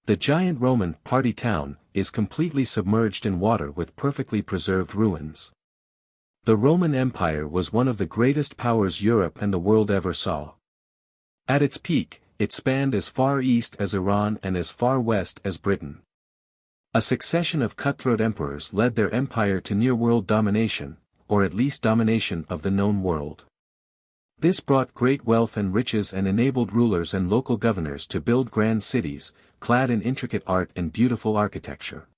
The giant Roman party town is completely submerged in water with perfectly preserved ruins. The Roman Empire was one of the greatest powers Europe and the world ever saw. At its peak, it spanned as far east as Iran and as far west as Britain. A succession of cutthroat emperors led their empire to near-world domination, or at least domination of the known world. This brought great wealth and riches and enabled rulers and local governors to build grand cities, clad in intricate art and beautiful architecture.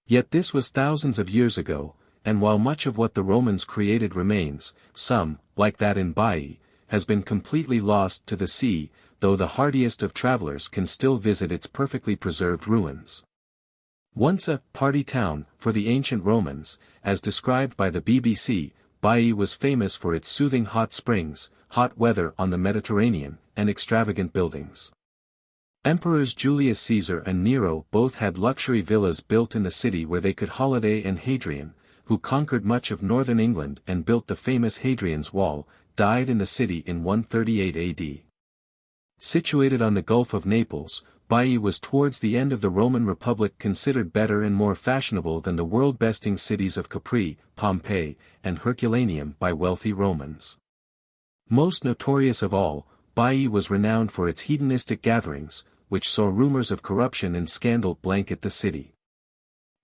Yet this was thousands of years ago, and while much of what the Romans created remains, some, like that in Baiae, has been completely lost to the sea, though the hardiest of travelers can still visit its perfectly preserved ruins. Once a party town for the ancient Romans, as described by the BBC, Baiae was famous for its soothing hot springs, hot weather on the Mediterranean, and extravagant buildings. Emperors Julius Caesar and Nero both had luxury villas built in the city where they could holiday, and Hadrian, who conquered much of northern England and built the famous Hadrian's Wall, died in the city in 138 AD. Situated on the Gulf of Naples, Baiae was towards the end of the Roman Republic considered better and more fashionable than the world-besting cities of Capri, Pompeii, and Herculaneum by wealthy Romans. Most notorious of all, Baiae was renowned for its hedonistic gatherings, which saw rumors of corruption and scandal blanket the city.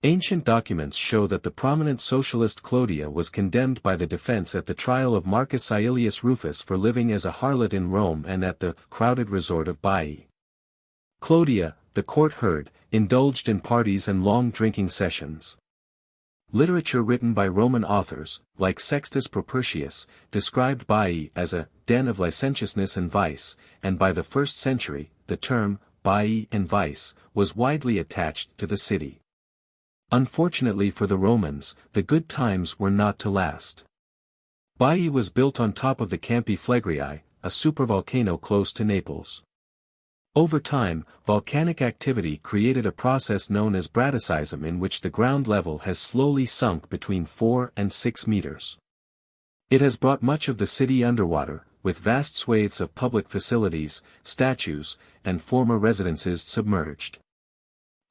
Ancient documents show that the prominent socialist Clodia was condemned by the defense at the trial of Marcus Aelius Rufus for living as a harlot in Rome and at the crowded resort of Baiae. Clodia, the court heard, indulged in parties and long drinking sessions. Literature written by Roman authors, like Sextus Propertius, described Baiae as a den of licentiousness and vice, and by the 1st century, the term, Baiae and vice, was widely attached to the city. Unfortunately for the Romans, the good times were not to last. Baiae was built on top of the Campi Flegrei, a supervolcano close to Naples. Over time, volcanic activity created a process known as bradyseism, in which the ground level has slowly sunk between 4 and 6 meters. It has brought much of the city underwater, with vast swathes of public facilities, statues, and former residences submerged.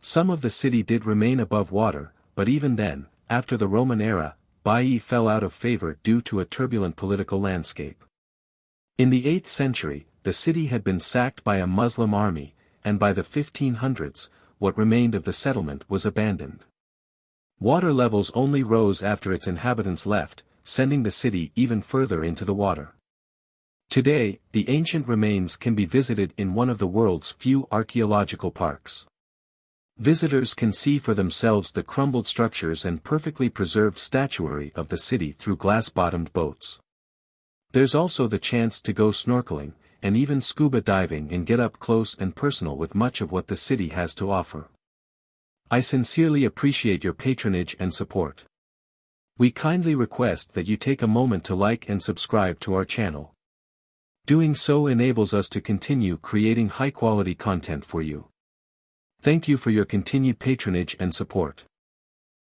Some of the city did remain above water, but even then, after the Roman era, Baiae fell out of favor due to a turbulent political landscape. In the 8th century, the city had been sacked by a Muslim army, and by the 1500s, what remained of the settlement was abandoned. Water levels only rose after its inhabitants left, sending the city even further into the water. Today, the ancient remains can be visited in one of the world's few archaeological parks. Visitors can see for themselves the crumbled structures and perfectly preserved statuary of the city through glass-bottomed boats. There's also the chance to go snorkeling, and even scuba diving, and get up close and personal with much of what the city has to offer. I sincerely appreciate your patronage and support. We kindly request that you take a moment to like and subscribe to our channel. Doing so enables us to continue creating high-quality content for you. Thank you for your continued patronage and support.